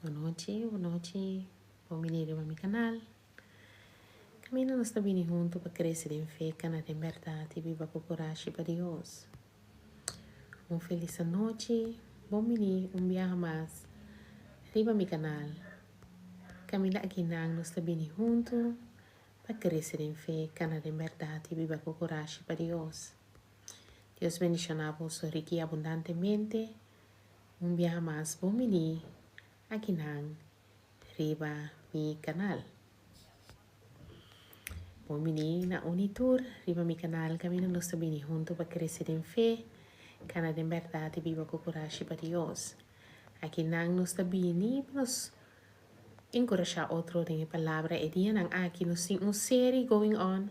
Boa noite. Bom-vindo ao meu canal. Caminho nós estamos juntos para crescer em fé, caminhar em verdade e viver com coragem para Deus. Feliz noite. Bom-vindo dia mais. Arriba ao meu canal. Caminho aqui nós estamos juntos para crescer em fé, caminhar em verdade e viver com coragem para Deus. Deus bendiga vos rique abundantemente. Dia mais. Bom-vindo aqui arriba mi canal. Bom menina, Unitur, arriba mi canal, caminho nós também juntos para crescer em fé, caminhar em verdade e viver com coragem para Deus. Aqui nós também nos encorajar outro em palavra e dia nang aqui nos tem uma série going on.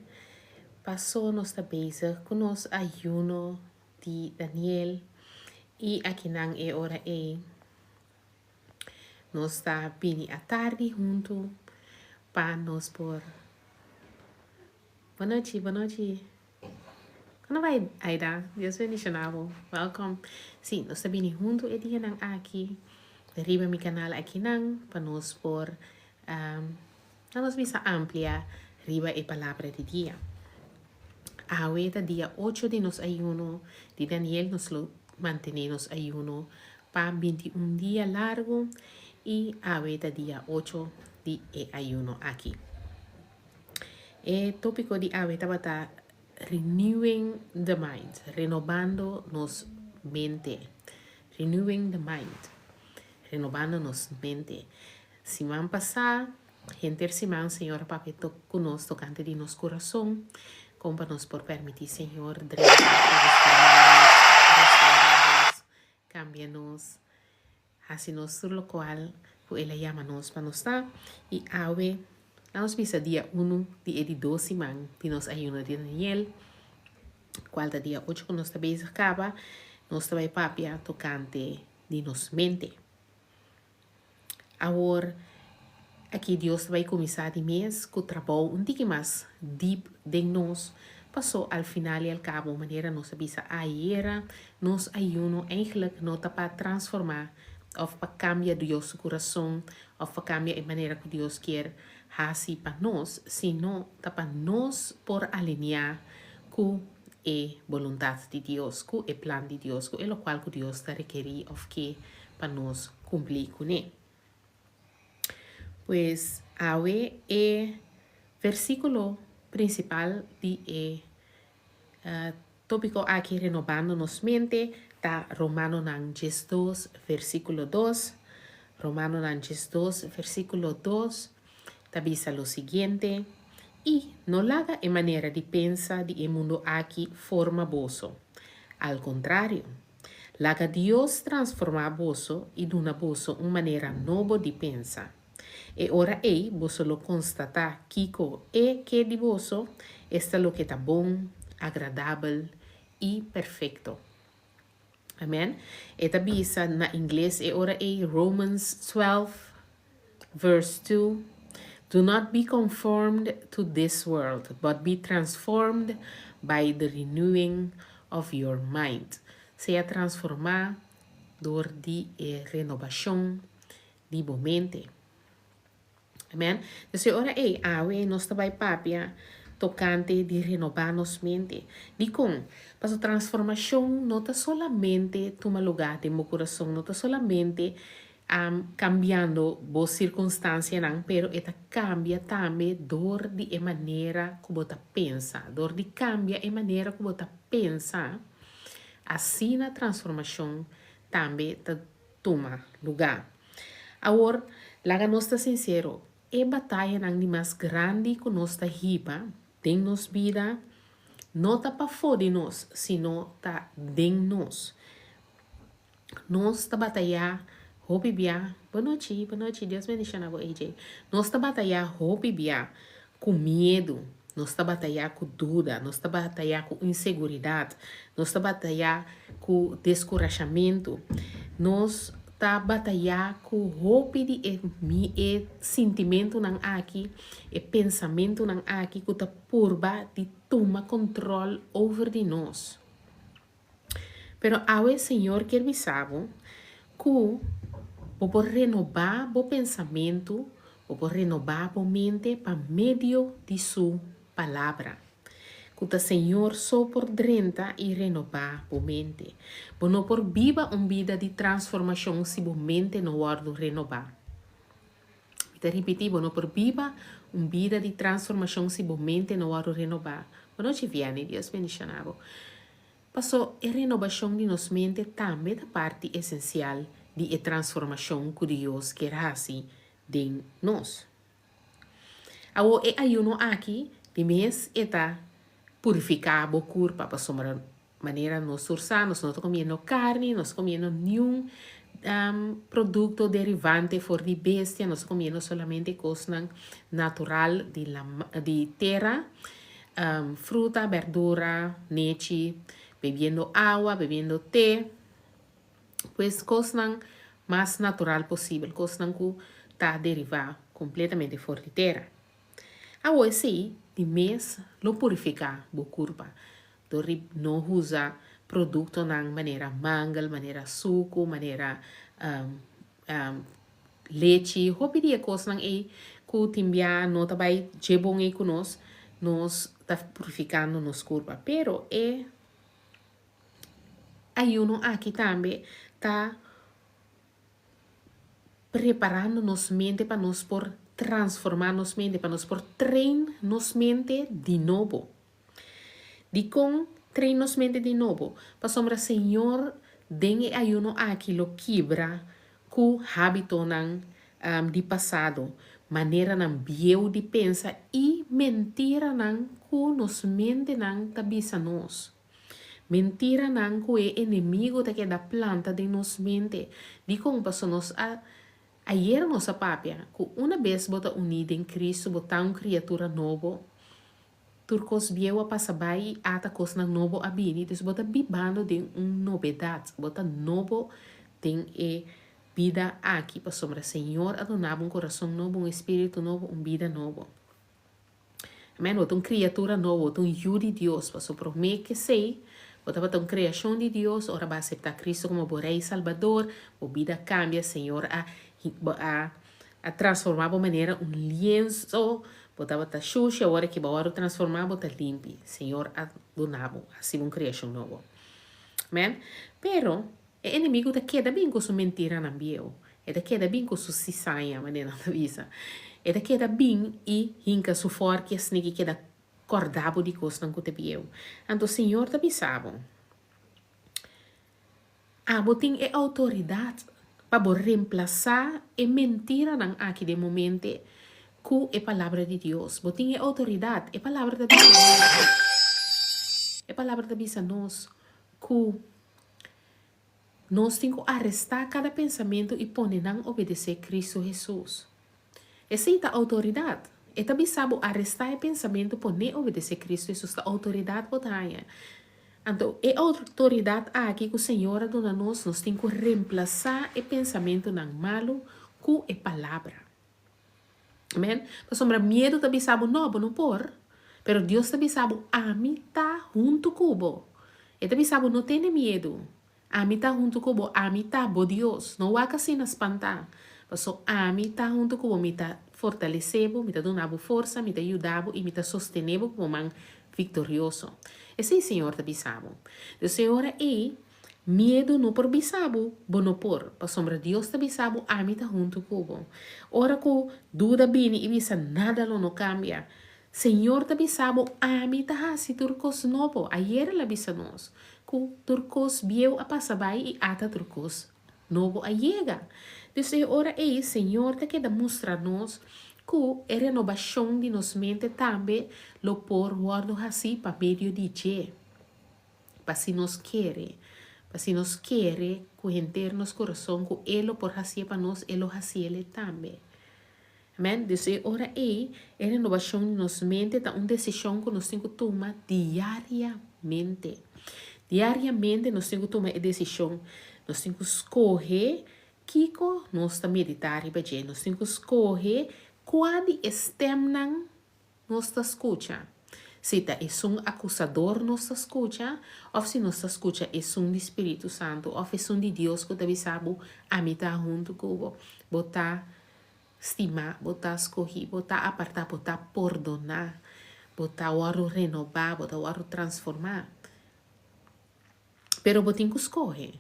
Passou nós está bezig com nos ayuno de Daniel e aqui nang é hora nós está bem à tarde junto para nós por Boa noite. Como vai, Aida? Deus bendiga. Welcome. Sim, nós estamos juntos e dia nang aqui. Arriba mi canal aqui nang para nós por nós bisa amplia arriba a palavra de dia. Ahorita dia 8 de nos ayuno de Daniel nos lo mantenemos ayuno para 21 días largo y ahorita dia 8 de ayuno aquí. El tópico de hoy está renewing the mind, renovando nos mente. Renewing the mind, renovando nos mente. Semana pasada, gente semana, Señor, papi, nos tocante de nos corazón, como nos por permitir, Señor, restaurarnos, cambiarnos, hacernos lo cual, pues Él llama nos para nos estar, y hoy, nós bisa dia 1 de 12 man de nos ayuno de Daniel. Qual dia 8 que nós está bezig acaba, nós está papia tocante de nos mente. Agora, aqui Deus vai começar de mês com o trabalho um pouco mais deep de nós. Passou ao final e ao cabo, maneira nós bisa ayer, nos ayuno eigenlijk não está para transformar, ou para cambiar Deus coração, ou para cambiar a maneira que Deus quer hacer para nós, sino para nós por alinhar com a vontade de Deus, com o plano de Deus, com o qual Deus está requerir ou que para nós cumprir com ele. Pues, hoje é versículo principal de tópico aqui renovando nos mente, está Romano 2, versículo 2. Romano 2, versículo 2. Tabisa lo siguiente, y no haga en manera de pensar de el mundo aquí forma boso. Al contrario, haga Dios transforma boso y duna boso una manera nueva de pensar. E ora boso lo constata kiko que de boso está lo que está bom, agradable y perfecto. Amen. E tabisa na inglés e ora Romans 12, verse 2. Do not be conformed to this world, but be transformed by the renewing of your mind. Sea transformado door die renovación de tu mente. Amen. Dus ora awe nos tabay papia tocante de renovar nos mente. Di con, paso transformación no está solamente toma lugar de mi corazón, no está solamente cambiando vos circunstancia, pero esta cambia también door de manera como ta pensa, door de cambia en manera como ta pensa, así la transformación también ta toma lugar. Ahora, laga nos está sincero, e batalla nang ni más grande que nos ta hipa, den nos vida, no ta pa fora de nos, sino ta den nos. Nos ta batalhar Hope bia, boa noite, Deus bendiga na AJ. Nós está batalhar hope bia com medo, nós está batalhar com dúvida, nós está batalhar com inseguridade, nós está batalhar com descorajamento, nós está batalhar com hope de sentimento não aqui, e pensamento não aqui que está purba de tomar controle over de nós. Pero ao Senhor quer me saber que ou por renovar o pensamento, ou por renovar a mente por meio de sua palavra. Que o Senhor só por drenta e renovar a mente. Não por viva uma vida de transformação se a mente não guarda renovar. Te repetir, não por viva uma vida de transformação se a mente não guarda renovar. Não te viene, Deus bendicionado. Passou a renovação de nossa mente também da parte essencial de transformação que Deus quer fazer de nós. Ao e ayuno aqui, de mês está purificar o corpo para sombra maneira nós sursa, nós não estamos comendo carne, nós comendo nenhum produto derivante for de bestia, nós comendo solamente coisas natural de terra, fruta, verdura, leche, bebendo água, bebendo té, pues coisas mais natural possível, coisas que está derivada completamente fora de terra. Agora sim, de mês, lo purificar o corpo. Não usa produto na maneira mangal, maneira suco, maneira leite. Hopiria coisa nang que timbia não tá vai jebong e conosco, nós tá purificando nos corpo. Pero ayuno aqui também tá preparando nos mente para nós por transformar nos mente, para nós por treinar nos mente de novo. De com treinar nos mente de novo, para sombra Senhor, dengue ayuno aqui lo quebra com hábito de passado, maneira nan bieu de pensa e mentira nan ku nos mente nan tabisa nos. Mentira nan ku é inimigo da planta de nos mente. De com passo nos ayer nossa papia, que uma vez bota unida em Cristo, botar uma criatura novo, turcos vieu a passar by ata coisa novo a bini, dus bota bibando de novidade, bota novo tem vida aqui para sombra Senhor, adonava um coração novo, um espírito novo, uma vida novo. Amém? Bota uma criatura nova, bota um yu de Deus, para sobrome que sei, bota uma criação de Deus, ora vai aceitar Cristo como o Rei Salvador, a vida cambia, Senhor, a transformar de maneira lienzo, botava a xuxa, a hora que bora transformar, bota limpo. Senhor, adonava, assim uma criação nova. Amém? Pero, o inimigo da queda bem com sua mentira na bio. É da queda bem com sua cisaia, maneira da visa. É da queda bem e hinca sua forte, assim que queda cordabo de coisa não que te bio. Então, Senhor, te avisava. Botin é autoridade para reemplazar a mentira nan aqui de momento com a palavra de Deus. Botin é autoridade, a palavra da bisa nós. A palavra da bisa nós que nós temos que arrestar cada pensamento e pôr nan obedecer Cristo Jesus. Essa é a autoridade. E também sabe arrestar o pensamento por nem obedecer Cristo Jesus, a autoridade botanha. Então, a autoridade aqui que o Senhor dona nós temos que reemplazar o pensamento não malo com a palavra. Amém? Por sombra, medo também sabe não por, pero Deus também sabe, a mim tá junto com e também sabe, não tem medo. A mim tá junto com a mim tá bo Deus, não há que se nos espantar. Porque a mim tá junto com me tá fortalecendo, me tá dando força, me tá ajudando e me tá sostenendo como man vitorioso. Esse Senhor te bisabo. O Senhor é medo não por bisabo, não por. Para sombra Deus te bisabo, a mim tá junto com. Ora que dúvida bini e bisa nada não cambia. Senhor te bisabo, a mim tá assim turcos novo. Ayer la bisa nós. Que turcos vieu a passar by e ata turcos novo a llega. Então, ora Senhor te quer mostrar nós que a renovação de nossa mente também lo por guardo assim para meio de dia. Para se nos quer correnter nos coração que ele por assim para nós, ele assim ele também. Amém? Então, ora a renovação de nossa mente é uma decisão que nós temos que tomar diariamente. Diariamente nós temos que tomar a decisão. Nós temos que escolher Kiko nós está meditar e nós temos que escolher qual estem nós está escuta. Se tá é um acusador nos escuta, ou se nos escuta é um do Espírito Santo, ou é um de Deus que deve saber a mim tá junto com você, botar estimar, botar escolher, botar apartar, botar perdonar, botar o renovar, botar o transformar. Pero você tem que escolher.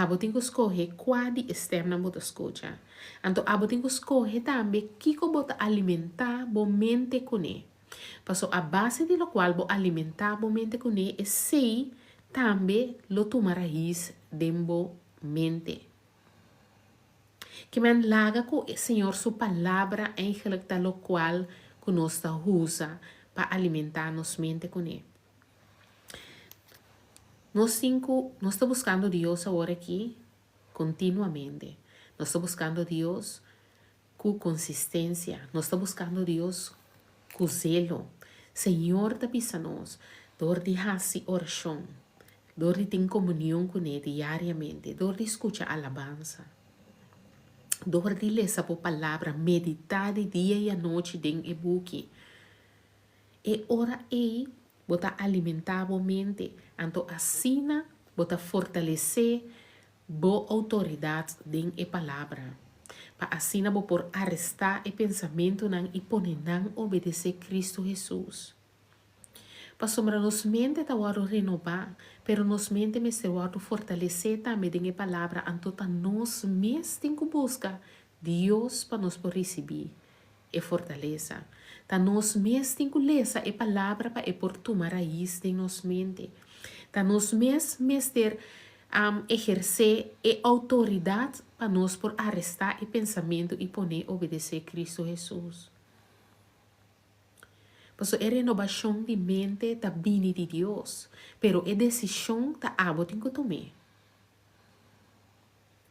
Você tem que escolher qual de externa você escuta. Então, você tem que escolher também que você alimentar a mente com ele. Paso a base de lo qual você alimentar a mente com ele é se também lo toma raiz dentro mente. Que men laga com o Senhor sua palavra eigenlijk da lo qual que nós usa para alimentar nossa mente com ele. Nós estamos buscando Deus agora aqui continuamente. Nós estamos buscando Deus com consistência. Nós estamos buscando Deus com zelo. Senhor, te pisa-nos, dor de hasi oração, dor de ter comunhão com Ele diariamente, dor de escutar alabança, dor de ler a palavra, meditar de dia e a noite dentro do book. E ora aí, bota alimentar a mente, então assim, bota fortalecer boa autoridade dentro da palavra. Para assim, bo por arrestar o pensamento não e poner não obedecer Cristo Jesus. Para sombra nos mente tá waro renovar, pero nos mente me se waro fortalecer também dentro da palavra, então tá nos mes tem que buscar Deus para nos por receber e fortaleza. Tá nos mes tem que ler a palavra para por tomar raiz em nos mente. Tá nos mes ter exercer a autoridade para nós por arrestar o pensamento e poner obedecer Cristo Jesus. Porque a renovação de mente está vindo de Deus, pero a decisão está abo tem que tomar.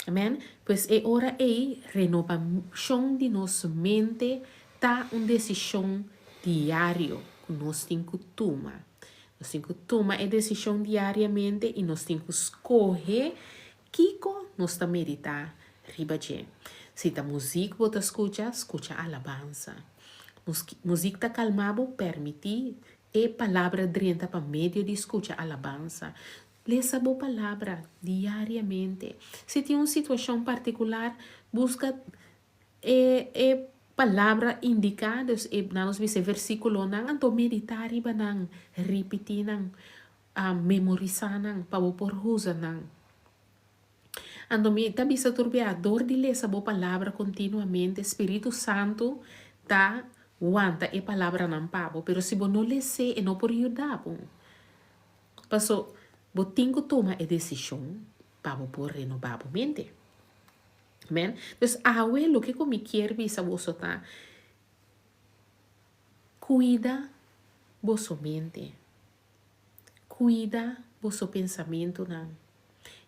Amém? Pois é hora aí renovação de nossa mente está uma decisão diária que nós temos que tomar. Nós temos que tomar a decisão diariamente e nós temos que escolher que nós estamos meditar riba de. Se a música você escuta alabança. Música está calmado, permitir a palavra drenta para meio de escutar alabança. Lê essa boa palavra diariamente. Se tem uma situação particular, busca palavra indicada, nós vemos versículo, então meditar e banang, repetir, memorizar, para por usar. Então, está bisa turbiador de ler essa boa palavra continuamente, Espírito Santo está aguanta a palavra não pabo, pero se você não lê e não por ajudar, passo, você tem que tomar a decisão para por renovar a mente. Amen? Dus lo que me quer bisa você tá cuida vossa mente. Cuida vosso pensamento não.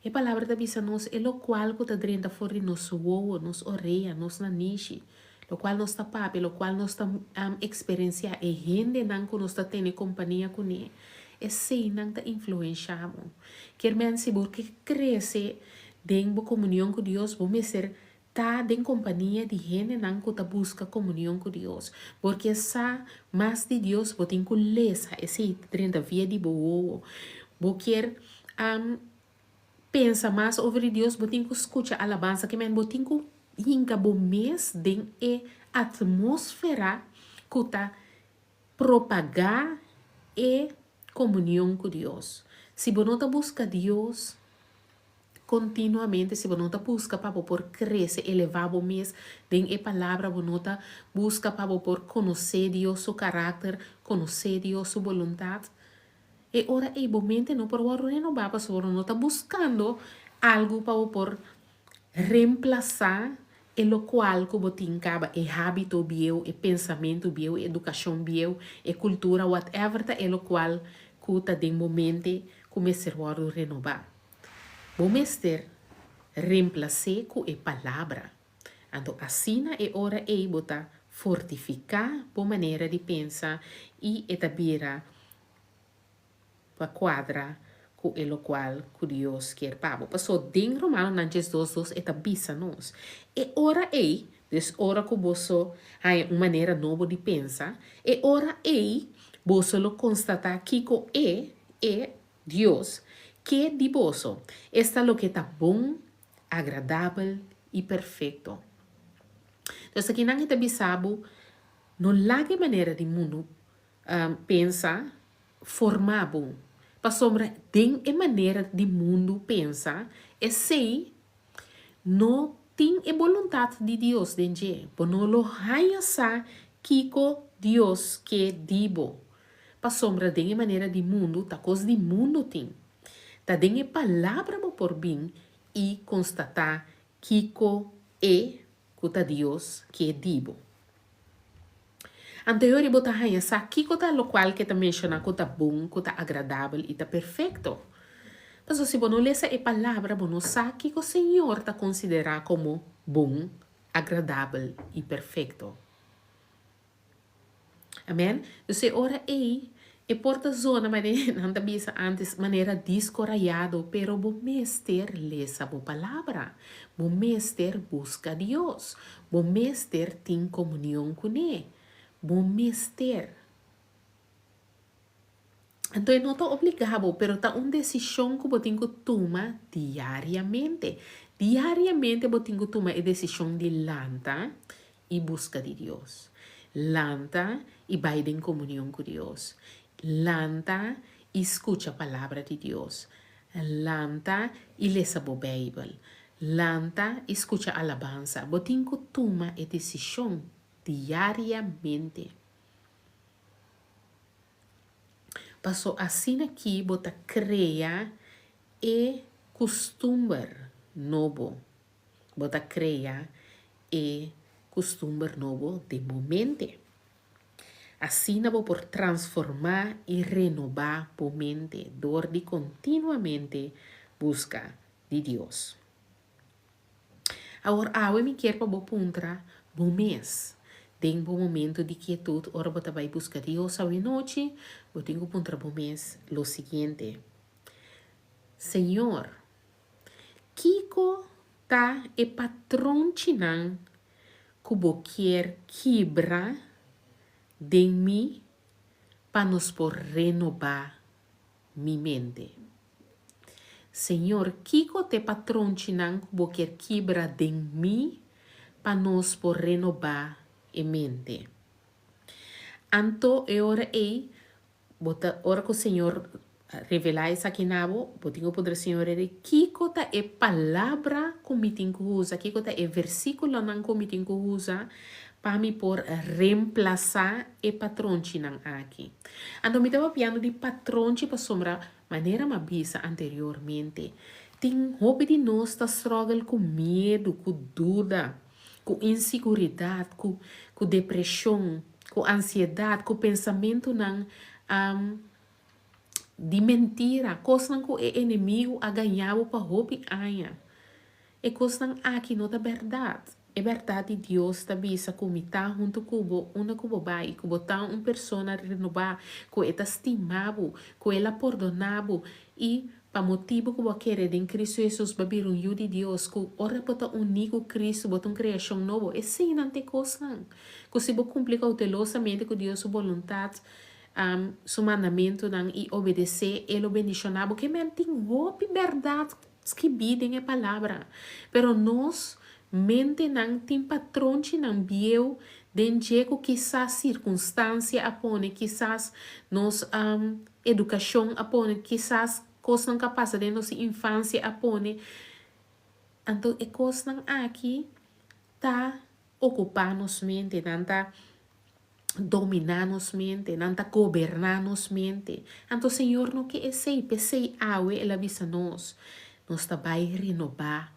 A palavra da bisa nos é o qual que está dentro fora de nosso ouvido, nos orelha, nos nariz, o qual nós está papi, o qual nós está experienciar e gente não que nós está tendo companhia com ele. É sim não está influenciando. Quer men se porque cresce dentro comunhão com Deus, vamos ser tá em companhia de gente não que busca comunhão com Deus, porque sa mais de Deus você tem que ler esse 30 via de boa, você quer pensa mais sobre Deus, você tem que escutar a alabança que men você tem que hinca bom mês dentro a atmosfera que tá propagar e comunhão com Deus. Se você não busca Deus continuamente, se você não busca para por crescer, elevar o mês, tem a palavra, você não busca para por conhecer Deus, seu caráter, conhecer Deus, sua vontade. E ora, e mente não por renovar, porque você não está buscando algo para por reemplazar o qual que você tem é hábito bio, é pensamento bio, é educação bio, é cultura, whatever, é o qual que está dentro da mente, começar a renovar. Vamos ter reemplacer com a palavra. Então, assim é hora de botar fortificar a maneira de pensar e etabira para quadra com o qual que Deus quer para. Passou dentro Romano Nantes 2:2 etabisa nos. E hora des hora que você há uma maneira nova de pensar, e hora Vos solo constata Kiko Dios, que di boso. Esta lo que está bom, agradável e perfeito. Então, aqui não é bisabo, não lage maneira de mundo pensa, formado. Para sombra, tem a maneira de mundo pensa, é sei, não tem a vontade de Deus dentro. Por não lo raia sa, Kiko Deus que dibo. Para sombra, tem a maneira de mundo, tá coisa de mundo tem. Tá tem a palavra por bem e constatar Kiko kuta Deus que dibo. Anterior e botar rainha sa Kiko tá lo qual que tá menciona que tá bom, que tá agradável e tá perfeito. Mas se você não lê essa palavra, você não sabe que o Senhor está considerado como bom, agradável e perfeito. Amém? Então, ora aí, e porta zona, mas não está bisa antes, maneira descorajado, pero o mester lê essa palavra. O mester busca Deus. O mester tem comunhão com Ele. O mester. Então, não está obrigado, pero está uma decisão que você tem que tomar diariamente. Diariamente, você tem que tomar a decisão de lanta e busca de Deus. Lanta e vai em comunhão com Deus. Lanta e escuta a palavra de Deus. Lanta e lê a Bíblia. Lanta e escuta a alabança. Você tem que tomar a decisão diariamente. Passou assim aqui, bota cria e costume novo. Bota cria e costume novo de momento. Assim, vou por transformar e renovar a mente, dor de continuamente busca de Deus. Agora, eu me quero para puntra bom mês. Tem um momento de quietude, ora você vai buscar Deus à noite, eu tenho que puntra bom mês, lo seguinte. Senhor, Kiko tá e patrão chinan que quer quebra de mim para nos por renovar minha mente. Senhor, Kiko te patrão chinan que quer quebra de mim para nos por renovar a mente. Anto e ora ei, bota ora que o Senhor revelar isso aqui na bo, botinho poder Senhor ele Kiko ta e palavra que me tem que usar, Kiko ta e versículo não que me tem que usar para me por reemplazar e patrão chinang aqui. Então me estava piando de patrão para sombra maneira mabisa anteriormente. Tem hobby de nós tá struggle com medo, com dúvida, com inseguridade, com depressão, com ansiedade, com pensamento não de mentira, coisa que o inimigo a ganhava para hobby anha. E coisa aqui não é verdade. É verdade Deus está bisa comita junto com uma cubo bai, que botar uma pessoa renovar, que está estimado, que ela perdonado e para motivo que você quer em Cristo Jesus babir de Deus, que ora bota único Cristo, bota uma criação nova, é sim não tem coisa. Que se você cumprir cautelosamente com Deus sua vontade, seu mandamento não e obedecer, ele bendicionar, porque tem hope verdade que bidem a palavra. Pero nós mente não tem patrão que não viu dentro que quizás circunstância apone, quizás nos educação apone, quizás coisa que passa dentro nossa infância apone. Então, é coisa aqui tá ocupar nossa mente, não tá dominar nossa mente, não tá governar nossa mente. Então, Senhor, no que é sei, pensei, ela avisa nós tá vai renovar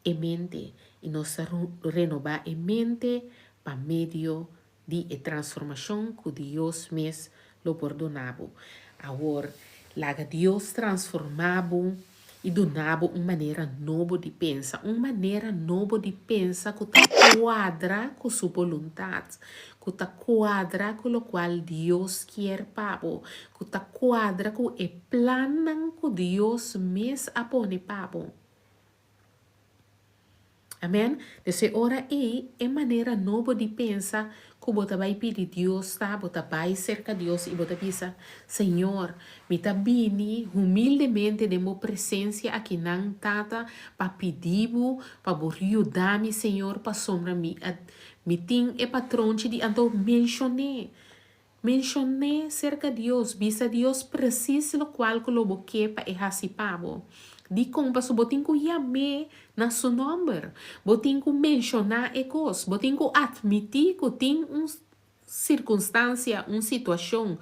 a mente e nós renovar a mente para meio de transformação que Deus mesmo lo perdonava. Agora, laga Deus transformava e donava uma maneira nova de pensar, uma maneira nova de pensar que está quadra com sua vontade, que está quadra com o qual Deus quer papo, que está quadra com o plano que Deus mesmo apone papo. Amém? Desse ora é maneira nova de pensar que você vai pedir Deus, tá? Você vai cerca de Deus e você pensa, Senhor, me tá bini humildemente de minha presença aqui na tata para pedir, para ajudar-me, Senhor, para sombra me tem é patrão de então mencionei cerca de Deus, bisa Deus precisa lo qual que lo boque para errasipabo. Di kong paso botin ko yame na su number. Botin ko mencionar ekos. Botin ko admitir ko ting circunstância, situação,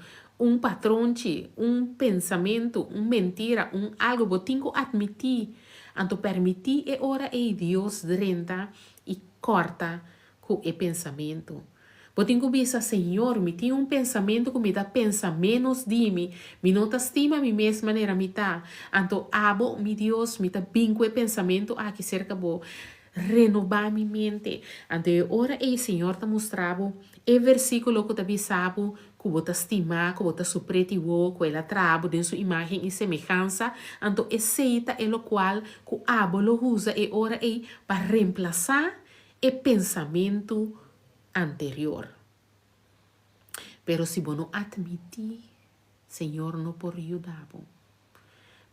patronche, pensamento, mentira, algo. Botin ko admitir. Anto permitir e ora e Deus renta e corta com e pensamento. Botin ko bisa, Senhor, me tem pensamento que me dá pensamentos de mim. Me não estima a mim mesma maneira me tá. Anto abo, mi Deus, me tá binco e pensamento aqui cerca bo. Renovar minha mente. Anto ora e Senhor tá mostrado e versículo que tá bisabo que você estima, que você suprete o que ela trabo de sua imagem e semelhança. Anto aceita e lo qual que abo lo usa e ora e para reemplazar e pensamento anterior. Pero si vos no admití, Señor no por ayudar.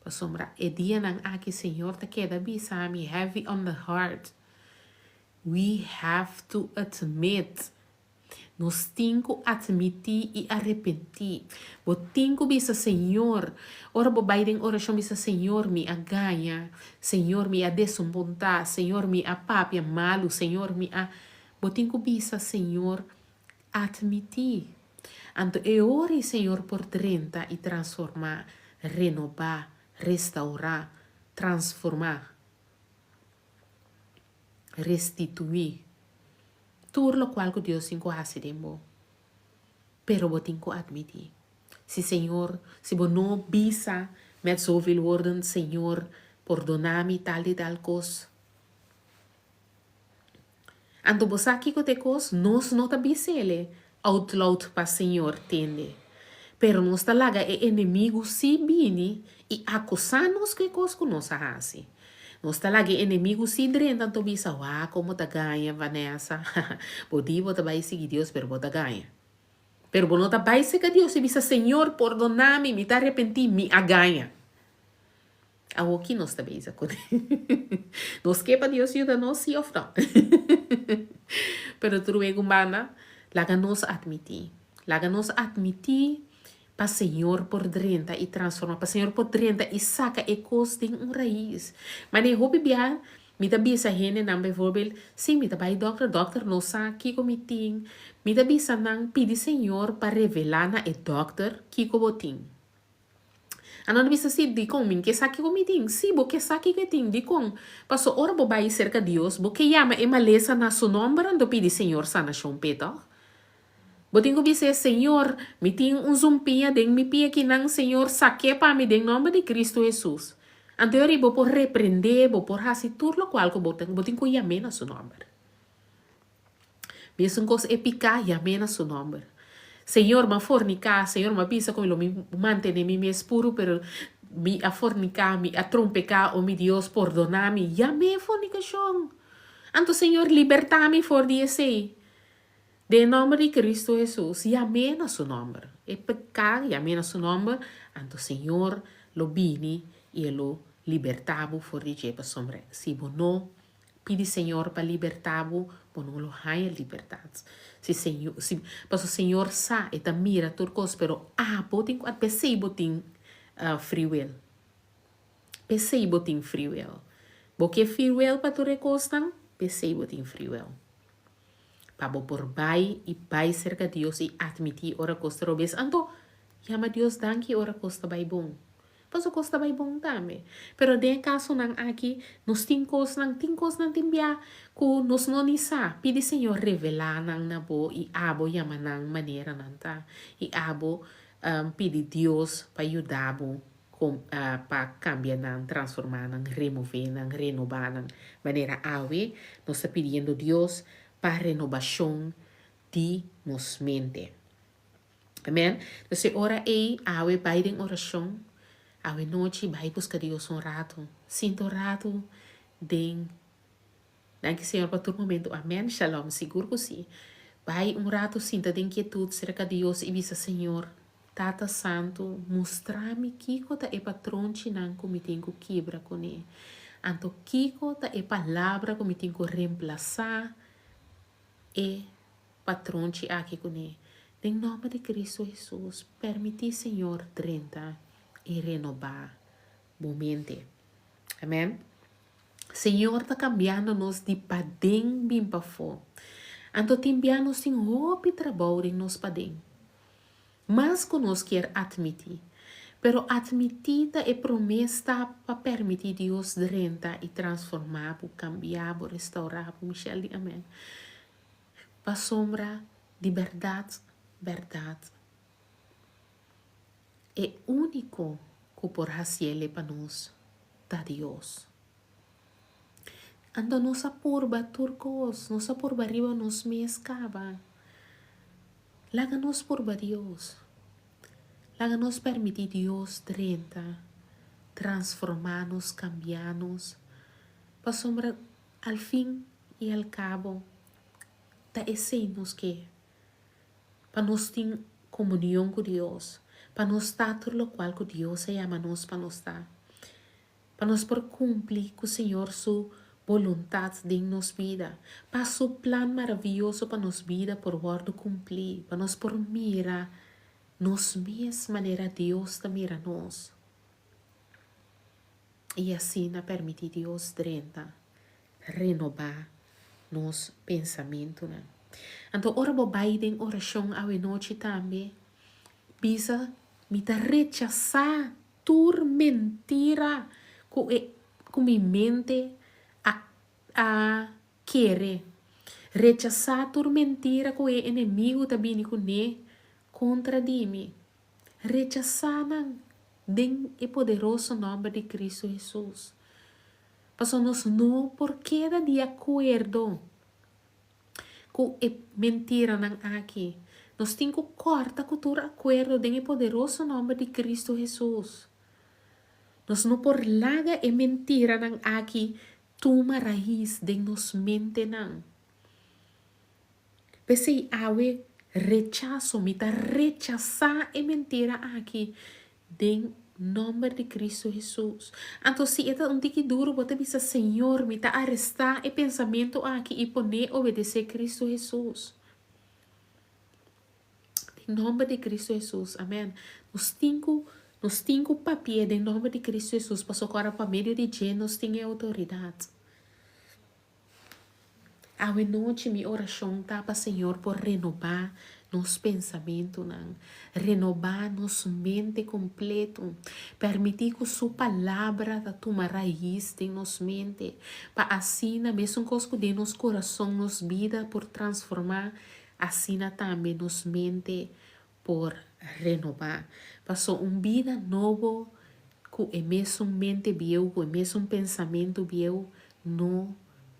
Pa sombra, e dia nang aki, Señor, te queda bisami, heavy on the heart. We have to admit. Nos tinko admitir e arrepentir. Bo tinko bisa, Senhor. Ora bo baiding oração bisa, Senhor, me aganha. Senhor, me a desumpontar. Senhor, me a papia malo. Senhor, me a... Bo tinko bisa, Senhor, admitir. Anto e ori, Senhor, por 30 e transformar, renovar, restaurar, transformar, restituir. Tudo lo qual que Deus inco hace de mo. Pero bo tinko admitir. Si, Senhor, si bo no bisa met zoveel woorden, Senhor, perdonami tal e tal cos. Anto bo saki ko te cos, nos nota bisele. Outloud pa Senhor tende. Pero nos talaga e inimigo si bini e acusar-nos que coisa nos hace. Nos talaga e inimigo si drenda to bisa, como ta ganha, Vanessa. Podi bota vai seguir Deus, pero bota ganha. Pero não ta vai seguir Deus e bisa, Senhor, perdona-me, me ta arrepentir, me a ganha. Awo que nos ta bisa com nos quepa Deus ajuda nos si of não. Pero tu ruego mana, laga nos admitir. Laga nos admitir para Senhor por 30 e transforma. Para Senhor por 30 e saca e coisa de raiz. Mas nem hobby bia, me da bisa hene nang bijvoorbeeld, sim, me da bij dokter no sa kiko meeting. Me da bisa nang pidi Senhor para revelar na e dokter kiko boting. Ano na bisa si di kong min ke saki ko meeting. Si bo ke saki ke ting di kong. Paso ora bo bai cerca Dios, bo ke yama e malesa na su nombre do pidi Senhor sana shong peto. Botin ko bisa, Senhor, me tem zumpinha deng mi pia que nang Senhor saque pa mi deng nome de Cristo Jesus. Anterior bo por reprender, bo por hasi tur lo qual ko botin ko yamena su nombre. Mesmo cos epica yamena su nombre. Senhor, ma fornica, Senhor, ma bisa como lo mi mantene mi mes puro, pero mi a fornica, mi a trompeca, o mi Dios perdonami, yame fornicação. Anto Senhor, libertami for di esse. De nome de Cristo Jesus, llame a su nombre. E pecado, llame a su nombre. Anto Senhor lo bini e lo libertabo for de jepa sombre. Si bo no pidi Senhor para libertabo, bo no lo haya libertad. Si Senhor, si paso Senhor sa eta mira turcos, pero botin at pesei botin free will. Pesei botin free will. Bo que free will pa tu recostan, pesei botin free will. Pabo por bai e bai cerca Deus e admitir ora costa robes. Anto, llama Deus danki ora costa bai bom. Paso costa bai bom também. Pero de caso nang aqui, nos tinkos nang timbia, ku nos nonisa, pidi Senhor revelar nang nabo e abo llama nang maneira nanta. E abo pidi Deus pa ayudabo para cambiar nang, transformar nang, remover nang, renovar nang maneira awe. Nos está pidiendo Deus para renovação de nos mente. Amém? Então, ora aí, awe vai em oração, awe noite vai buscar Deus rato, sinto rato de Danke, Senhor, por todo momento. Amém. Shalom. Seguro que sim. Vai rato sinta de inquietude cerca de Deus e visa, Senhor. Tata Santo, mostrar-me Kiko ta é patrão chinan como tenho quebra com ele. Anto Kiko ta é palavra como tenho reemplazar e patrão chi aqui com ele. Em nome de Cristo Jesus, permite, Senhor, 30 e renovar a mente. Amém? Senhor está cambiando-nos de padem bem para fora. Anto timbianos sin hope trabalho em nos padem. Mas conosco quer admitir. Pero admitida é promessa para permitir Deus renta e transformar, cambiar, restaurar, Michelle, amém. Para sombra de verdade, verdade. É único que por fazer para nós, da Deus. Ando nos apurba turcos, nos apurba riba nos me escava. Laga-nos por Deus. Laga-nos permitir Deus renta, transformar-nos, cambiar-nos. Para sombra, al fim e al cabo, da nos que para nós ter comunhão com Deus, para nós estar tudo o qual que Deus chama nós para nós estar, para nós por cumprir com o Senhor sua vontade de nossa vida, para seu plano maravilhoso para nossa vida por guardo cumprir, para nós por mirar nos mesma maneira Deus está mira nós. E assim na permitir Deus renovar nos pensamento, né? Então, ora vai em oração a noite também, bisa me rechazar tur mentira com minha mente a querer. Rechazar tur mentira com o inimigo também com ne contra de mim. Rechazar den o poderoso nome de Cristo Jesus. Passamos não porque de acordo com a mentira não aqui. Nós temos que cortar com o acordo com o poderoso nome de Cristo Jesus. Nós não por laga e mentira não aqui toma raiz de nos mente não. Pensei awe rechazo, me tá rechazar e mentira aqui em nome de Cristo Jesus. Então, se é um tique duro, você bisa, Senhor, me tá arrestar e pensamento aqui e poner obedecer Cristo Jesus. Em nome de Cristo Jesus, amém. Nos cinco papéis em nome de Cristo Jesus, para socorrer para meio de gente, nós temos autoridade. A noite, minha oração tá para Senhor por renovar nos pensamentos, renovar nos mente completo, permitir que sua palavra da tua raiz em nos mente, para assim, mesmo coisa de nos coração, nos vida por transformar, assim também nos mente por renovar. Passou vida novo, com a mesma mente viu, com o mesmo pensamento viu, não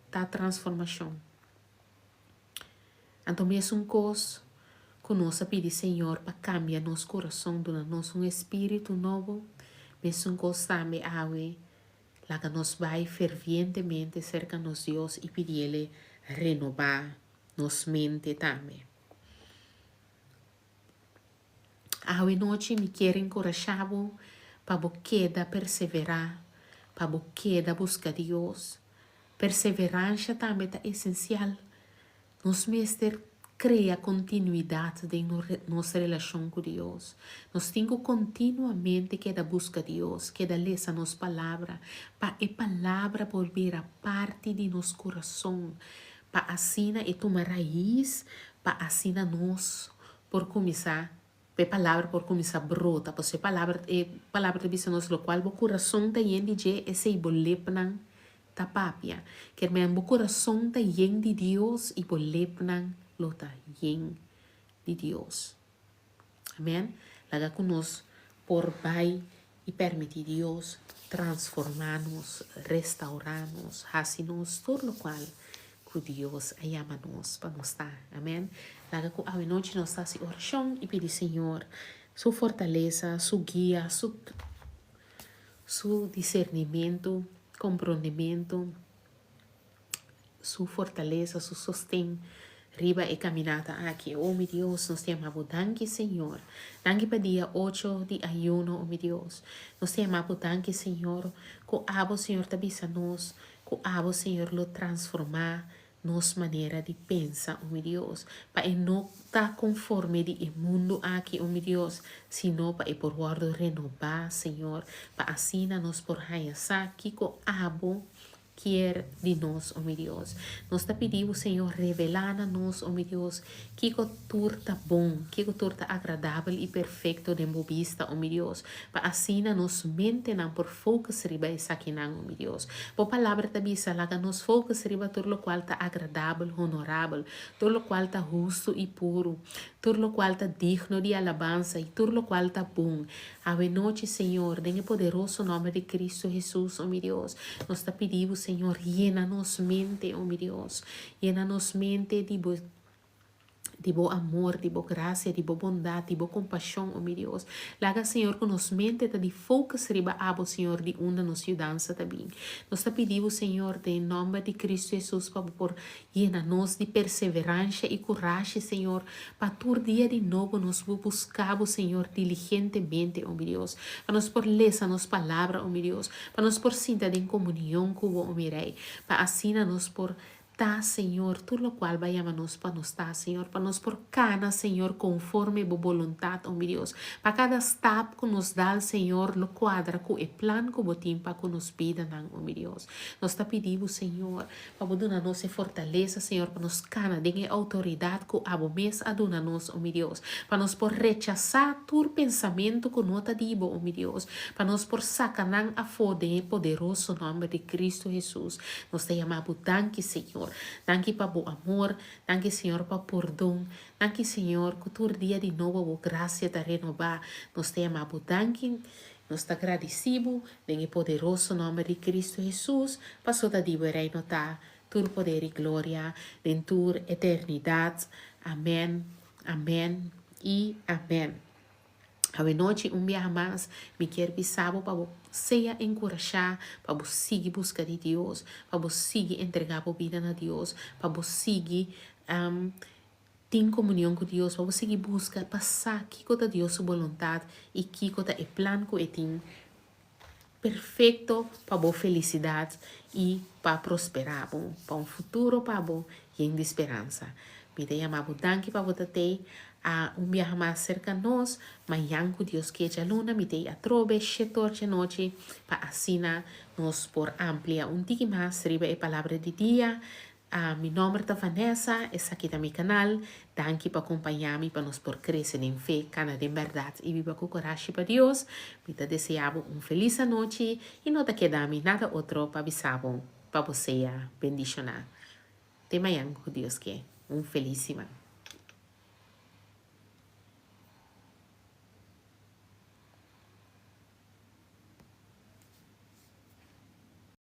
tá transformação. Então, mesmo coisa que nós pedimos, Senhor, para cambiar nosso coração, dar-nos um espírito novo, mesmo coisa também, lá que nós vai fervientemente cerca de Deus e pedir-lhe renovar nossa mente também. Noite me quero encorajar para você perseverar, para você buscar Deus. Perseverança também é essencial. Nos mestre cria continuidade de nossa relação com Deus. Nós temos continuamente que buscar Deus, que ler a nossa palavra, para a palavra volver a parte de nosso coração, para assim e tomar raiz, para assim nós por começar a palavra por começar a brota, porque a palavra de bisa nos lo qual o coração tem de esse bolepnan tapapia, que meu coração está yen de Deus e bolepnan lo está yen de Deus. Amém? Laga conosco por vai e permitir Deus transformar-nos, restaurar-nos, fazer-nos tudo o qual que Deus ama-nos para nós estar. Amém? Laga com a noite nós está em oração e pedir Senhor sua fortaleza, sua guia, seu discernimento, compreendimento, su fortaleza, su sostén, riba e caminata aqui. Oh, meu Deus, nós te amamos. Danke, Senhor. Danke para dia 8 de ayuno, oh, meu Deus. Nós te amamos. Danke, Senhor. Com abo, Senhor, te avisa nós. Com abo, Senhor, lo transformar nossa maneira de pensar, oh, meu Deus. Para não estar conforme de mundo aqui, oh, meu Deus. Sino para por guardo renovar, Senhor. Para assim nós por raiar aqui com abo quer de nós, oh meu Deus. Nós te pedimos, Senhor, revelar a nós, oh meu Deus, que cultura tá bom, que cultura agradável e perfeito de vista, oh meu Deus. Para assim nós mente não por focus riba essa aqui não, oh meu Deus. Por palavra te bisa, laga nos focus riba tudo o qual tá agradável, honorável, tudo o qual tá justo e puro, tudo o qual tá digno de alabança e tudo o qual tá bom. Ave noite, Senhor, em poderoso nome de Cristo Jesus, oh meu Deus. Nós te pedimos, Senhor, llena-nos mente, oh meu Deus. Llena-nos mente de bom amor, de boa graça, de boa bondade, de boa compaixão, oh meu Deus. Laga, Senhor, que nos mente de focus riba abo, Senhor, de onda nos ajudança também. Nós te pedimos, Senhor, em nome de Cristo Jesus, para por llena-nos de perseverança e coragem, Senhor, para todo dia de novo nos buscamos, Senhor, diligentemente, oh meu Deus. Para nos por lesa nos palavras, oh meu Deus. Para nos por sinta em comunhão com o meu Rei. Para assim nos por tá, Senhor, tudo o qual vai nos para nos tá, Senhor, para nos por cana, Senhor, conforme a vontade, oh meu Deus. Para cada step que nos dá, Senhor, lo quadra com o plano que botim para que nos pida, oh meu Deus. Nós te pedimos, Senhor, para dar nossa fortaleza, Senhor, para nos cana, dengue autoridade que abo mês aduna nos, oh meu Deus. Para nos por rechazar todo pensamento que não te dibo, oh meu Deus. Para nos por sacanar a fode poderoso nome de Cristo Jesus. Nós te amamos, danke, Senhor. Danke para o amor, danke, Senhor, para o perdão, danke, Senhor, que todo dia de novo a graça te renovar. Nós te amamos, danke, nós te agradecemos, em o poderoso nome de Cristo Jesus, passou da diva reino tá, todo poder e glória, em tua eternidade. Amém, amém e amém. A noite, dia mais, me quero pisar para você encorajar, para você seguir buscar de Deus, para você seguir entregar a vida a Deus, para você seguir ter comunhão com Deus, para você seguir buscar passar que coisa Deus sua vontade e que coisa é plano que ele tem perfeito para boa felicidade e para prosperar, para um futuro para bom e em esperança. Me dê amado, danke para você ter a dia mais cerca de nós, mas que Deus que a luna me dê a trove, setor de noite, para assim nós por ampliar tique mais, riba a palavra de dia. Meu nome é Vanessa, esse aqui é meu canal. Danke por acompanhar-me, para nós por crescer em fé, cana de verdade e viva com coragem para Deus. Me desejo feliz noite e não te queda nada outro para avisar para você bendicionar. Até amanhã, com Deus que feliz semana.